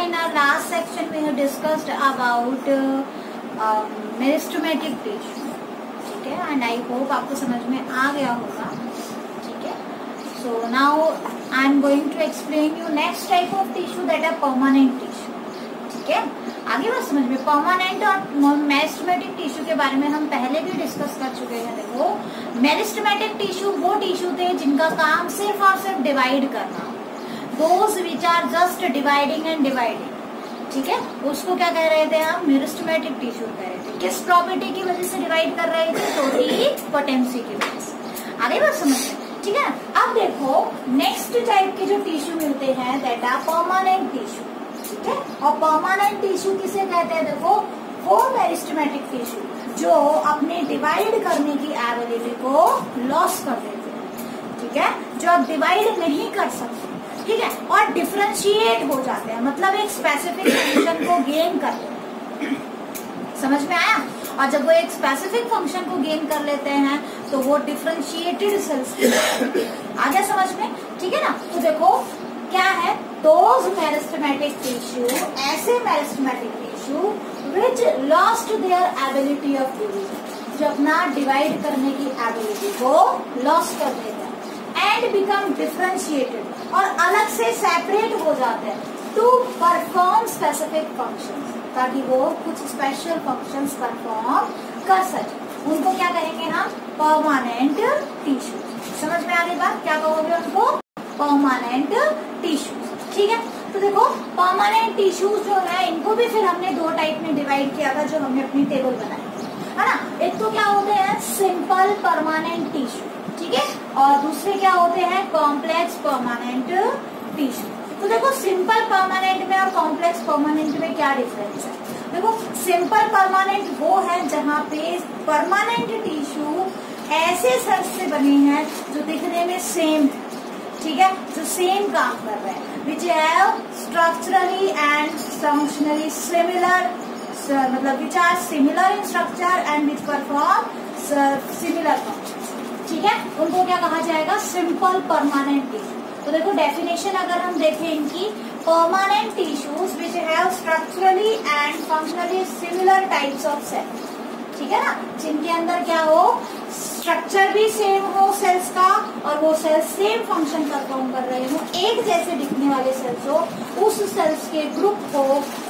in our last section we have discussed about meristematic tissue, ठीक है, and I hope आपको समझ में आ गया होगा, ठीक है. So now I am going to explain you next type of tissue that are permanent tissue, ठीक है. आगे बात समझ में, परमानेंट और मेरिस्टेमेटिक टिश्यू के बारे में हम पहले भी डिस्कस कर चुके हैं. देखो, मेरिस्टेमेटिक टिश्यू वो टिश्यू थे जिनका काम सिर्फ और सिर्फ डिवाइड करना, those which are just dividing and dividing, ठीक है, उसको क्या कह रहे थे हम, मेरिस्टेमेटिक टिश्यू कह रहे थे. किस प्रॉपर्टी की वजह से डिवाइड कर रहे थे, टोटिपोटेंसी की वजह से. आगे बात समझ में, ठीक है. अब देखो नेक्स्ट टाइप के जो टिश्यू मिलते हैं दैट आर परमानेंट टिश्यू, ठीक है. और परमानेंट टिश्यू किसे कहते हैं, देखो वो मेरिस्टेमेटिक टिश्यू जो अपने डिवाइड करने की एबिलिटी को लॉस कर देते हैं, ठीक है, जो अब डिवाइड नहीं कर सकते, ठीक है, और डिफरेंशिएट हो जाते हैं, मतलब एक स्पेसिफिक फंक्शन को गेन कर लेते हैं. समझ में आया. और जब वो एक स्पेसिफिक फंक्शन को गेन कर लेते हैं तो वो डिफरेंशिएटेड सेल्स आ गया समझ में, ठीक है ना. तो देखो क्या है, दोज मेरिस्टेमेटिक टिश्यू, ऐसे meristematic tissue which lost their ability of division, जो अपना डिवाइड करने की एबिलिटी को लॉस कर देते हैं, एंड बिकम डिफरेंशिएटेड, और अलग से सेपरेट हो जाते हैं टू परफॉर्म स्पेसिफिक फंक्शंस, ताकि वो कुछ स्पेशल फंक्शंस परफॉर्म कर सके. उनको क्या कहेंगे हम, परमानेंट टिश्यू. समझ में आ रही बात, क्या कहोगे उनको, परमानेंट टिश्यू, ठीक है. तो देखो परमानेंट टिश्यूज जो है इनको भी फिर हमने दो टाइप में डिवाइड किया था जो हमने अपनी टेबल बनाई है ना. एक तो क्या होते हैं सिंपल परमानेंट टिश्यू, ठीक है, और दूसरे क्या होते हैं कॉम्प्लेक्स परमानेंट टिश्यू. तो देखो सिंपल परमानेंट में और कॉम्प्लेक्स परमानेंट में क्या डिफरेंस है. देखो सिंपल परमानेंट वो है जहाँ पे परमानेंट टिश्यू ऐसे सेल्स से बने हैं जो दिखने में सेम है, ठीक है, जो सेम काम कर रहे हैं, which have structurally and functionally similar, मतलब which are similar in structure and which perform similar functions, ठीक है. उनको क्या कहा जाएगा, सिंपल परमानेंट टिश्यू. तो देखो डेफिनेशन अगर हम देखें इनकी, permanent tissues which have structurally and functionally similar types of cell, ठीक है ना, जिनके अंदर क्या हो, स्ट्रक्चर भी सेम हो सेल्स का और वो सेल्स सेम फंक्शन परफॉर्म कर रहे हो, एक जैसे दिखने वाले सेल्स हो, उस सेल्स के ग्रुप को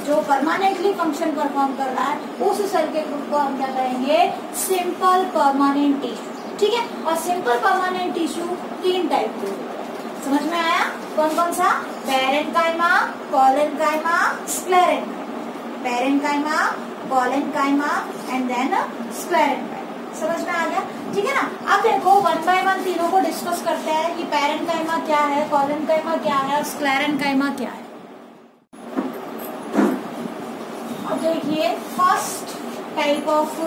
जो परमानेंटली फंक्शन परफॉर्म कर रहा है, उस सेल के ग्रुप को हम क्या कहेंगे, सिंपल परमानेंट टिश्यू, ठीक है. और सिंपल परमानेंट टिश्यू तीन टाइप के होते हैं. समझ में आया, कौन कौन सा, parenchyma, collenchyma, sclerenchyma. Parenchyma, collenchyma and then sclerenchyma. समझ में आ गया, ठीक है ना. अब देखो वन बाय वन तीनों को डिस्कस करते हैं कि पैरेन्काइमा क्या है, कोलेन्काइमा क्या है और स्क्लेरेन्काइमा क्या है. अब देखिए first type of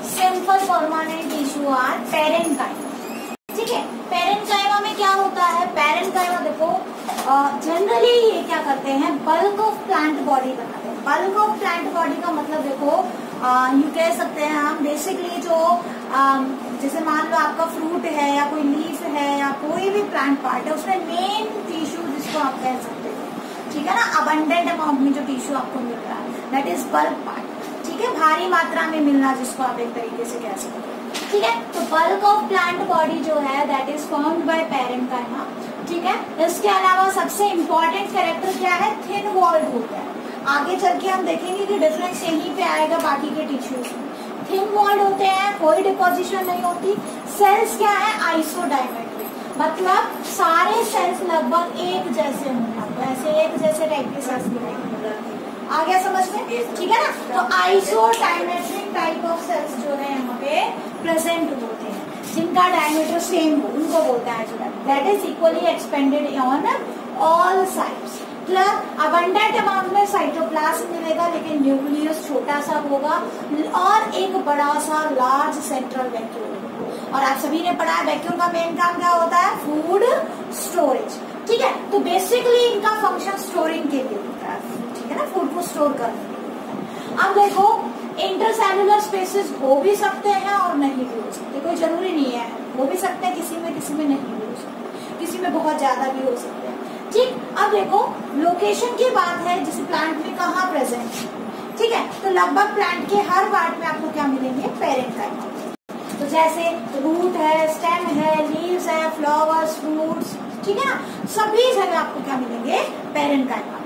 simple permanent tissue are parenchyma, ठीक है. पैरेन्काइमा में क्या होता है, पैरेन्काइमा देखो जनरली ये क्या करते हैं, बल्क ऑफ प्लांट बॉडी बनाते हैं. बल्क ऑफ प्लांट बॉडी का मतलब देखो यू कह सकते हैं हम बेसिकली जो जैसे मान लो आपका फ्रूट है या कोई लीफ है या कोई भी प्लांट पार्ट है, उसमें मेन टिश्यू जिसको आप कह सकते हो, ठीक है ना, अबंडेंट अमाउंट में जो टिश्यू आपको मिल रहा है दैट इज बल्क पार्ट, ठीक है, भारी मात्रा में मिलना जिसको आप एक तरीके से कह सकते हो, ठीक है. तो बल्क ऑफ प्लांट बॉडी जो है that is formed by parenchyma, ठीक है. इसके अलावा सबसे इम्पोर्टेंट कैरेक्टर क्या है, थिन वॉल्ड होता है. आगे चल के हम देखेंगे कि डिफरेंस यहीं पे आएगा बाकी के टिश्यूज में. थिन वॉल्ड होते हैं, कोई डिपोजिशन नहीं होती. सेल्स क्या है, आइसोडायमेट्रिक, मतलब सारे सेल्स लगभग एक जैसे होंगे, तो ऐसे एक जैसे टाइप के सेल्स दिखाई. आ गया समझ में, ठीक है ना. तो आइसोडायमेट्रिक टाइप ऑफ सेल्स जो है यहाँ पे प्रेजेंट होते हैं, जिनका डायमीटर सेम हो, उनको बोलते हैं isodiametric. That is equally expanded on all sides. Plus abundant amount में साइटोप्लाज्म मिलेगा, लेकिन न्यूक्लियस छोटा सा होगा और एक बड़ा सा लार्ज सेंट्रल वैक्यूल. और आप सभी ने पढ़ा है वैक्यूल का मेन काम क्या होता है, फूड स्टोरेज, ठीक है. तो बेसिकली इनका फंक्शन स्टोरिंग के लिए होता है, ठीक है ना, फूड को स्टोर करने के लिए. अब देखो इंटरसेलुलर स्पेसेस हो भी सकते हैं और नहीं भी हो सकते, कोई जरूरी नहीं है, हो भी सकते हैं किसी में नहीं भी हो सकते, किसी में बहुत ज्यादा भी हो सकते हैं, ठीक, अब देखो लोकेशन की बात है, जिस प्लांट में कहाँ प्रेजेंट है, ठीक है। तो लगभग प्लांट के हर पार्ट में आपको क्या मिलेंगे, पैरेनकाइमा। तो जैसे रूट है, स्टेम है, लीव्स है, फ्लावर्स, फ्रूट्स, ठीक है ना, सभी जगह आपको क्या मिलेंगे, parenchyma.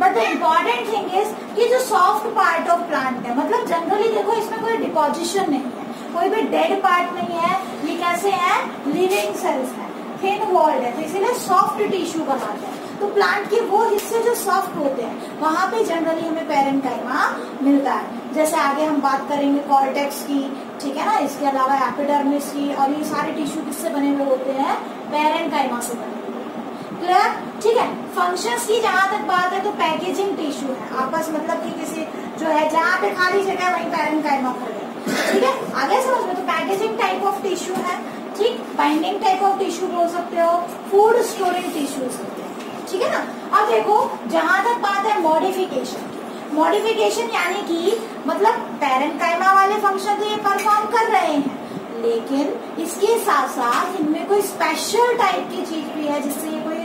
But the important thing is कि जो सॉफ्ट पार्ट ऑफ प्लांट है, मतलब जनरली देखो इसमें कोई डिपोजिशन नहीं है, कोई भी डेड पार्ट नहीं है, ये कैसे है, लिविंग सेल्स है, थिन वॉल्ड है, तो इसीलिए सॉफ्ट टिश्यू कहलाते हैं। तो प्लांट के वो हिस्से जो सॉफ्ट होते हैं वहां पे जनरली हमें पैरेनकाइमा मिलता है। जैसे आगे हम बात करेंगे कॉर्टेक्स की, ठीक है ना, इसके अलावा एपिडर्मिस की, और ये सारे टिश्यू किससे बने हुए होते हैं, पैरेनकाइमा से बने हुए होते हैं। क्लियर, ठीक है। फंक्शंस की जहां तक बात है तो पैकेजिंग टिश्यू है आपस, मतलब कि किसी जो है जहाँ पे खाली जगह वहीं पैरेनकाइमा भर गया, ठीक है, आगे समझ में। तो पैकेजिंग टाइप ऑफ टिश्यू है, ठीक, बाइंडिंग टाइप ऑफ टिश्यू बोल सकते हो, फूड स्टोरिंग टिश्यूज होते हैं, ठीक है ना। अब देखो जहां तक बात है मॉडिफिकेशन की, मॉडिफिकेशन यानी कि मतलब पैरेनकाइमा वाले फंक्शन तो ये परफॉर्म कर रहे हैं, लेकिन इसके साथ साथ इनमें कोई स्पेशल टाइप की चीज भी है जिससे ये कोई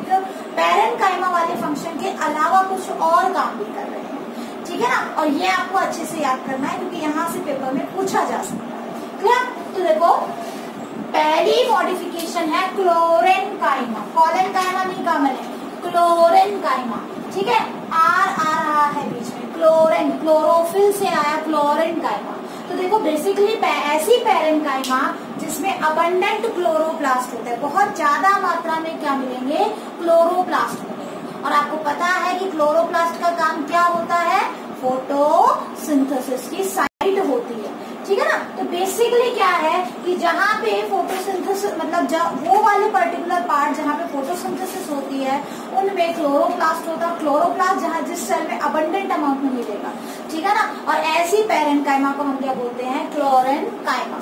पैरेनकाइमा वाले फंक्शन के अलावा कुछ और काम भी कर रहे हैं, ठीक है ना। और ये आपको अच्छे से याद करना है क्योंकि यहाँ से पेपर में पूछा जा सकता है। क्लियर, तो देखो पहली मॉडिफिकेशन है क्लोरेनकाइमा, कॉलेनकाइमा नहीं काम है, क्लोरेनकाइमा, ठीक है, आर आ रहा है बीच में, क्लोरेन, क्लोरोफिल से आया क्लोरेनकाइमा। तो देखो बेसिकली ऐसी पैरेनकाइमा जिसमें अबंडेंट क्लोरोप्लास्ट होता है, बहुत ज्यादा मात्रा में क्या मिलेंगे, क्लोरोप्लास्ट मिलेंगे। और आपको पता है कि क्लोरोप्लास्ट का काम क्या होता है, फोटोसिंथेसिस की साइट होती है, ठीक है ना। तो बेसिकली क्या है कि जहाँ पे फोटोसिंथेसिस मतलब वो वाले पर्टिकुलर पार्ट जहाँ पे फोटोसिंथेसिस होती है उनमें क्लोरोप्लास्ट होता है। क्लोरोप्लास्ट जहाँ जिस सेल में अबंडेंट अमाउंट में मिलेगा, ठीक है ना। और ऐसी पैरेनकाइमा को हम क्या बोलते हैं, क्लोरेनकाइमा।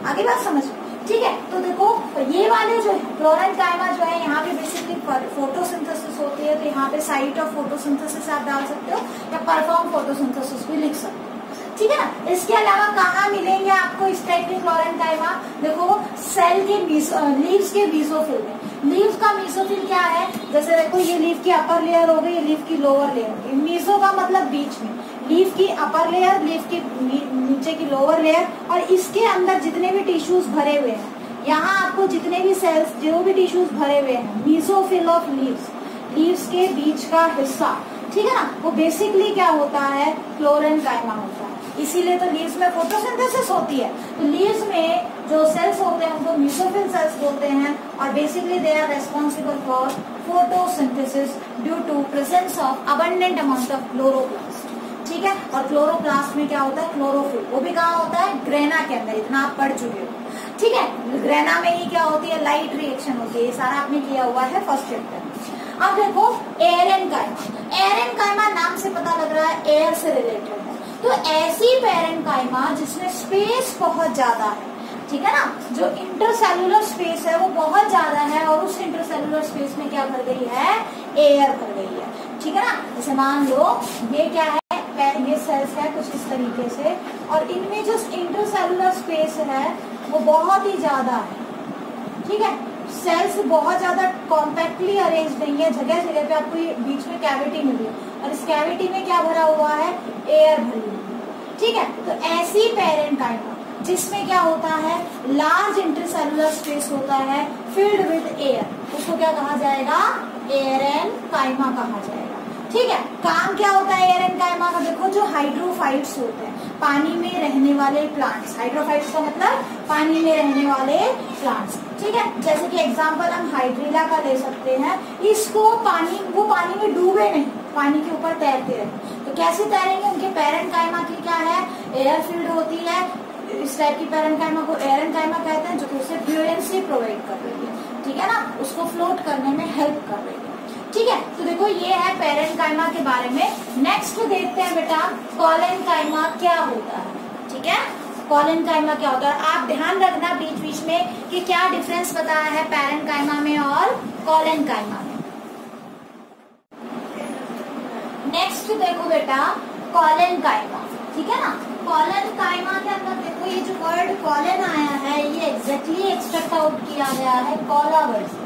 आगे बात समझ, ठीक है। तो देखो ये वाले जो है क्लोरेनकाइमा जो है यहाँ पे बेसिकली फोटोसिंथेसिस होती है, तो यहाँ पे साइट ऑफ फोटोसिंथेसिस आप डाल सकते हो या परफॉर्म फोटोसिंथेसिस भी लिख सकते हो, ठीक है ना। इसके अलावा कहाँ मिलेंगे आपको इस टाइप के क्लोरेनकाइमा, देखो सेल के लीव्स के मीसोफिल में। लीव्स का मीसोफिल क्या है, जैसे देखो ये लीफ की अपर लेयर हो गई, ये लीफ की लोअर लेयर हो गई। मीसो का मतलब बीच में, लीफ की अपर लेयर, लीफ की नीचे की लोअर लेयर, और इसके अंदर जितने भी टिश्यूज भरे हुए हैं, यहाँ आपको जितने भी सेल्स जो भी टिश्यूज भरे हुए हैं, मीसोफिल ऑफ लीव्स, लीव्स के बीच का हिस्सा, ठीक है ना, वो बेसिकली क्या होता है, क्लोरेनकाइमा होता है। इसीलिए तो लीव्स में फोटोसिंथेसिस होती है, तो लीव्स में जो सेल्स होते हैं उनको मीसोफिल सेल्स बोलते हैं, और basically they are responsible for photosynthesis due to presence of abundant amount of chloroplast, ठीक है। और क्लोरोप्लास्ट में क्या होता है, क्लोरोफिल, वो भी कहाँ होता है, ग्रेना के अंदर, इतना आप पढ़ चुके हो, ठीक है। ग्रेना में ही क्या होती है, लाइट रिएक्शन होती है, ये सारा आपने किया हुआ है फर्स्ट चैप्टर में। अब देखो एरेनकाइमा, एरेनकाइमा नाम से पता लग रहा है एयर से रिलेटेड है, तो ऐसी पैरेनकाइमा जिसमें स्पेस बहुत ज्यादा है, ठीक है ना, जो इंटरसेलुलर स्पेस है वो बहुत ज्यादा है, और उस इंटरसेलुलर स्पेस में क्या भर गई है, एयर भर गई है, ठीक है ना। जैसे मान लो ये क्या है, ये सेल्स है कुछ इस तरीके से, और इनमें जो इंटरसेलुलर स्पेस है वो बहुत ही ज्यादा है, ठीक है। सेल्स बहुत ज्यादा कॉम्पैक्टली अरेंज नहीं है, जगह जगह पे आपको ये बीच में कैविटी मिली है, और इस कैविटी में क्या भरा हुआ है, एयर भरी हुई है, ठीक है। तो ऐसी पैरेनकाइमा जिसमें क्या होता है, लार्ज इंटरसेलुलर स्पेस होता है फिल्ड विद एयर, उसको क्या कहा जाएगा, एरेनकाइमा कहा जाएगा, ठीक है। काम क्या होता है एरेनकाइमा का, देखो जो हाइड्रोफाइट्स होते हैं, पानी में रहने वाले प्लांट्स, हाइड्रोफाइट्स का मतलब पानी में रहने वाले प्लांट्स, ठीक है। जैसे कि एग्जांपल हम हाइड्रीला का ले सकते हैं, इसको वो पानी में डूबे नहीं, पानी के ऊपर तैरते रहे, तो कैसे तैरेंगे, उनके पैरेनकाइमा की क्या है, एयर फील्ड होती है, इस टाइप की पैरेनकाइमा को एरेनकाइमा कहते हैं, जो कि उसे ब्यूएंसी प्रोवाइड कर रही है, ठीक है ना, उसको फ्लोट करने में हेल्प कर रही है, ठीक है। तो देखो ये है पैरेनकाइमा के बारे में। नेक्स्ट देखते हैं बेटा कॉलेनकाइमा क्या होता है, ठीक है। कॉलेनकाइमा क्या होता है, आप ध्यान रखना बीच बीच में कि क्या डिफरेंस बताया है पैरेनकाइमा में और कॉलेनकाइमा में। नेक्स्ट देखो बेटा कॉलेनकाइमा, ठीक है ना। कॉलेनकाइमा के अंदर देखो ये जो वर्ड कॉलेन आया है, ये एग्जैक्टली एक्सट्रैक्ट आउट किया गया है कॉला वर्ड से,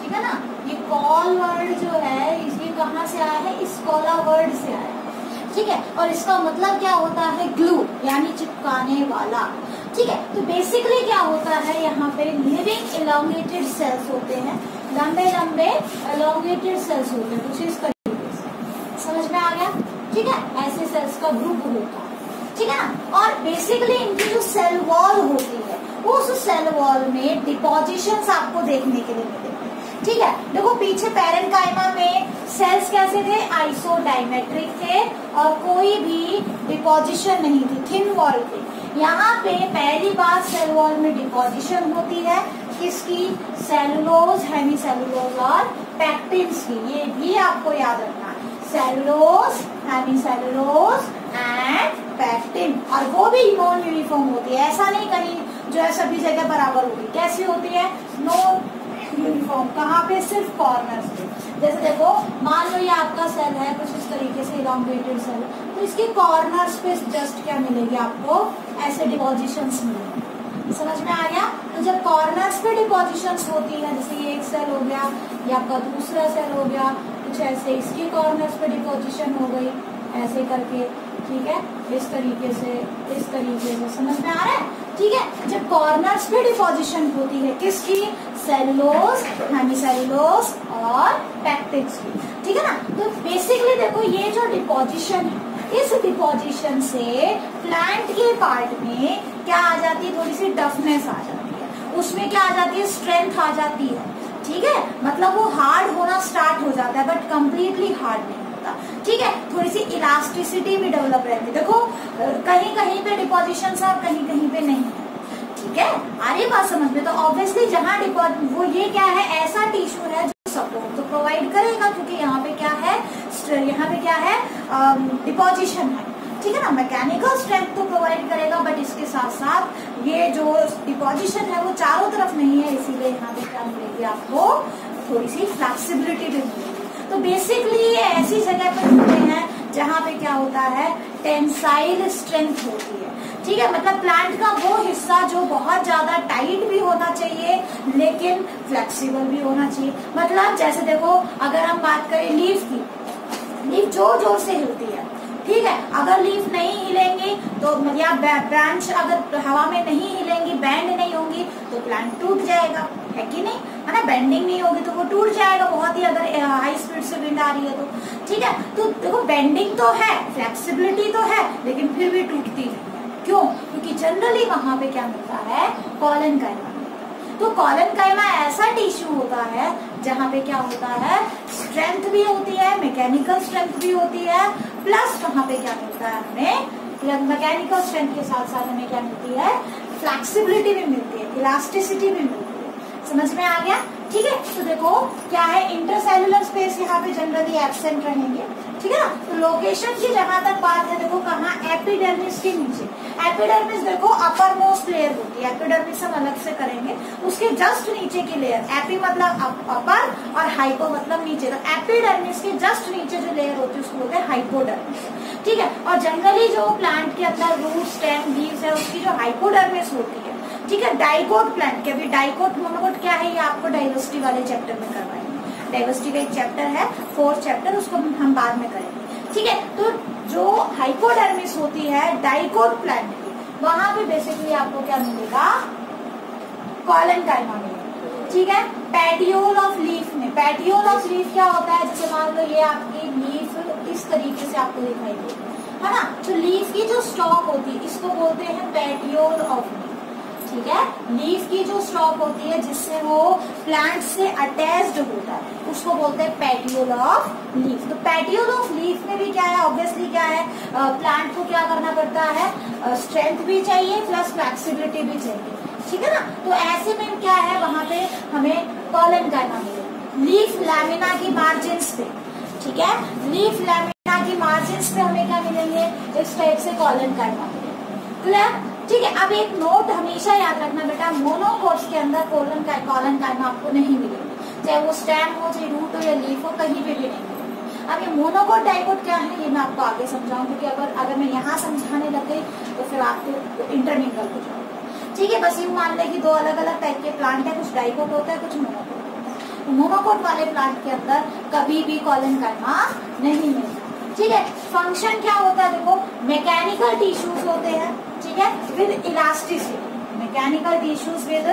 ठीक है ना। ये कॉल वर्ड जो है ये कहाँ से आया है, स्कॉला वर्ड से आया है, ठीक है। और इसका मतलब क्या होता है, ग्लू यानी चिपकाने वाला, ठीक है। तो बेसिकली क्या होता है, यहाँ पे लिविंग एलोंगेटेड सेल्स होते हैं, लंबे लंबे एलोंगेटेड सेल्स होते हैं, कुछ इस तरीके से, समझ में आ गया, ठीक है। ऐसे सेल्स का ग्रुप होता है, ठीक है ना। और बेसिकली इनकी जो सेल वॉल होती है उस सेल वॉल में डिपोजिशंस आपको देखने के लिए मिलेंगे, ठीक है। देखो पीछे पैरेन्काइमा में सेल्स कैसे थे, आइसोडाइमेट्रिक थे और कोई भी डिपोजिशन नहीं थी, थिन वॉल थे। यहाँ पे पहली बार सेल वॉल में डिपोजिशन होती है, किसकी, सेलुलोज, हेमीसेलुलोज और पैक्टिन्स की, ये भी आपको याद रखना है, सेलुलोज, हेमीसेलुलोज एंड पैक्टिन। और वो भी नॉन यूनिफॉर्म होती है, ऐसा नहीं कहीं जो है सभी जगह बराबर होगी, कैसी होती है, नॉन यूनिफॉर्म। कहाँ पे, सिर्फ कॉर्नर्स पे। जैसे देखो मान लो ये आपका सेल है कुछ इस तरीके से इलॉन्गेटेड सेल, तो इसके कॉर्नर्स पे जस्ट क्या मिलेगी आपको, ऐसे डिपोजिशंस मिलेंगे, समझ में आ गया। तो जब कॉर्नर्स पे डिपोजिशंस होती है, जैसे ये एक सेल हो गया, ये आपका दूसरा सेल हो गया, कुछ ऐसे इसकी कॉर्नर्स पे डिपोजिशन हो गई, ऐसे करके, ठीक है, इस तरीके से समझ में आ रहा है, ठीक है। जब कॉर्नर्स पे डिपोजिशन होती है किसकी, सेलुलोज, हेमीसेलुलोज और पैक्टिन्स की, ठीक है ना। तो बेसिकली देखो ये जो डिपोजिशन है, इस डिपोजिशन से प्लांट के पार्ट में क्या आ जाती है, थोड़ी सी टफनेस आ जाती है, उसमें क्या आ जाती है, स्ट्रेंथ आ जाती है, ठीक है। मतलब वो हार्ड होना स्टार्ट हो जाता है बट कंप्लीटली हार्ड नहीं, ठीक है। थोड़ी सी इलास्टिसिटी भी डेवलप रहती है, देखो कहीं कहीं पे डिपोजिशन है और कहीं कहीं पे नहीं है, ठीक है। अरे बात समझ में, तो ऑब्वियसली जहाँ वो ये क्या है, ऐसा टिश्यू है जो सपोर्ट तो प्रोवाइड करेगा, क्योंकि यहाँ पे क्या है, डिपोजिशन है, ठीक है ना। मैकेनिकल स्ट्रेंथ तो प्रोवाइड करेगा बट इसके साथ साथ ये जो डिपोजिशन है वो चारों तरफ नहीं है, इसीलिए यहाँ पे क्या मिलेगी आपको, थोड़ी सी फ्लेक्सिबिलिटी भी मिलेगी। तो बेसिकली ये ऐसी जगह पर होते हैं जहाँ पे क्या होता है, टेंसाइल स्ट्रेंथ होती है, ठीक है। मतलब प्लांट का वो हिस्सा जो बहुत ज्यादा टाइट भी होना चाहिए लेकिन फ्लेक्सिबल भी होना चाहिए। मतलब जैसे देखो अगर हम बात करें लीफ की, लीफ जोर जोर से हिलती है, ठीक है। अगर लीफ नहीं हिलेंगी तो या ब्रांच अगर हवा में नहीं हिलेंगी, बैंड नहीं होंगी तो प्लांट टूट जाएगा, है कि नहीं, है ना। बेंडिंग नहीं होगी तो वो टूट जाएगा, बहुत ही अगर हाई स्पीड से विंड आ रही है तो, ठीक है। तो देखो बेंडिंग तो है, फ्लेक्सिबिलिटी तो है, लेकिन फिर भी टूटती नहीं है, क्यों, क्योंकि जनरली वहां पे क्या मिलता है, कॉलेनकाइमा। तो कॉलेनकाइमा ऐसा टिश्यू होता है जहाँ पे क्या होता है, स्ट्रेंथ भी होती है, मैकेनिकल स्ट्रेंथ भी होती है, प्लस वहां पे क्या मिलता है हमें, मैकेनिकल स्ट्रेंथ के साथ साथ हमें क्या मिलती है, फ्लेक्सिबिलिटी भी मिलती है, इलास्टिसिटी भी मिलती है, समझ में आ गया, ठीक है। तो देखो क्या है, इंटरसेल्युलर स्पेस यहाँ पे जनरली एब्सेंट रहेंगे, ठीक है ना। तो लोकेशन की जहां तक बात है, देखो कहाँ, एपिडर्मिस के नीचे। एपिडर्मिस देखो अपर मोस्ट लेयर होती है, एपिडर्मिस हम अलग से करेंगे, उसके जस्ट नीचे की लेयर, एपी मतलब अपर और हाइपो मतलब नीचे, तो एपिडर्मिस के जस्ट नीचे जो लेयर होती है उसको बोलते हैं हाइपोडर्मिस, ठीक है। और जनरली जो प्लांट के अंदर रूट, स्टेम, लीव्स है उसकी जो हाइपोडर्मिस होती है, ठीक है। डाइकोट प्लांट के, अभी डाइकोट मोनोकोट क्या है ये आपको डाइवर्सिटी वाले चैप्टर में करवाएंगे, डाइवर्सिटी का एक चैप्टर है, 4th चैप्टर, उसको हम बाद में करेंगे, ठीक है। तो जो हाइपोडर्मिस होती है डाइकोट प्लांट की, वहां पे बेसिकली आपको क्या मिलेगा, कॉलेनकाइमा मिलेगा, ठीक है। पेटियोल ऑफ लीफ में, पेटियोल ऑफ लीफ क्या होता है, जैसे मान लो ये आपकी लीफ इस तरीके से आपको दिखाई देगी, है ना। तो लीफ की जो स्टॉक होती है इसको बोलते हैं पेटियोल ऑफ लीफ, ठीक है। लीफ की जो स्टॉक होती है जिससे वो प्लांट से अटैच्ड होता है उसको बोलते हैं पेटियोल ऑफ लीफ। तो पेटियोल ऑफ लीफ में भी क्या है, ऑब्वियसली क्या है, प्लांट को क्या करना पड़ता है, स्ट्रेंथ भी चाहिए प्लस फ्लेक्सिबिलिटी भी चाहिए, ठीक है ना। तो ऐसे में क्या है, वहां पे हमें कॉलेनकाइमा मिलेगा लीफ लैमिना की मार्जिन्स पे, ठीक है। लीफ लैमिना की मार्जिन्स पे हमें क्या मिलेंगे, इस टाइप से कॉलेनकाइमा मिलेगा, क्लियर, ठीक है। अब एक नोट हमेशा याद रखना बेटा, मोनोकोट्स के अंदर कॉलेनकाइमा आपको नहीं मिलेगी, चाहे वो स्टेम हो, चाहे रूट हो या लीफ हो, कहीं पे भी नहीं मिलेगी। अब ये मोनोकोट डाइकोट क्या है ये मैं आपको आगे समझाऊं, क्योंकि अगर मैं यहाँ समझाने लग गई तो फिर आपको इंटरमिंगल हो जाएगा, ठीक है। बस यूँ मान ले कि दो अलग अलग टाइप के प्लांट है, कुछ डाइकोट होता है कुछ मोनोकोट होता है। मोनोकोट वाले प्लांट के अंदर कभी भी कोलेनकाइमा नहीं मिलता। ठीक है, फंक्शन क्या होता है देखो, मैकेनिकल टिश्यूज होते हैं, ठीक है, with elasticity, mechanical tissues with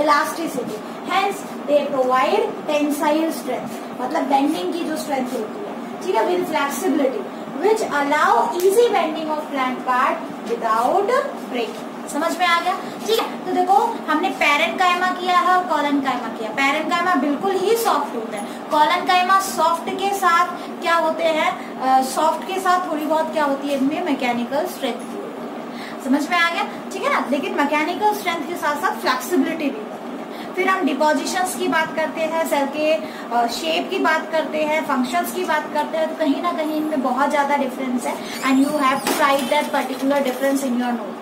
elasticity, hence they provide tensile strength, मतलब बेंडिंग की जो स्ट्रेंथ होती है, ठीक है, with flexibility which allow easy bending of plant part without breaking. समझ में आ गया? ठीक है, तो देखो हमने पैरेन्काइमा किया है और कोलेनकाइमा किया। पैरेन्काइमा बिल्कुल ही सॉफ्ट होता है, कोलेनकाइमा सॉफ्ट के साथ क्या होते हैं, सॉफ्ट के साथ थोड़ी बहुत क्या होती है इनमें मैकेनिकल स्ट्रेंथ की होती है। समझ में आ गया? ठीक है ना, लेकिन मैकेनिकल स्ट्रेंथ के साथ साथ फ्लेक्सिबिलिटी भी होती है। फिर हम डिपोजिशंस की बात करते हैं, सेल के शेप की बात करते हैं, फंक्शंस की बात करते हैं, तो कहीं ना कहीं इनमें बहुत ज्यादा डिफरेंस है and you have to write that particular difference in your notebook.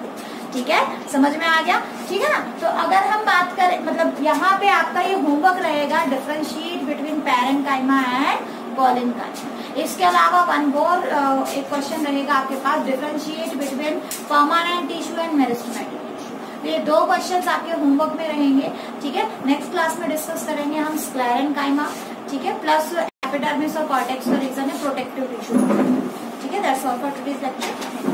ठीक है, समझ में आ गया? ठीक है ना, तो अगर हम बात करें, मतलब यहाँ पे आपका ये होमवर्क रहेगा, differentiate between parenchyma and collenchyma. इसके अलावा वन मोर एक क्वेश्चन रहेगा आपके पास, differentiate between permanent tissue and meristematic tissue. ये दो क्वेश्चंस आपके होमवर्क में रहेंगे। ठीक है, नेक्स्ट क्लास में डिस्कस करेंगे हम स्क्लेरेन्काइमा, ठीक है, प्लस एपिडर्मिस और कॉर्टेक्स का रीजन है प्रोटेक्टिव टिश्यू। ठीक है, that's all for today's lecture.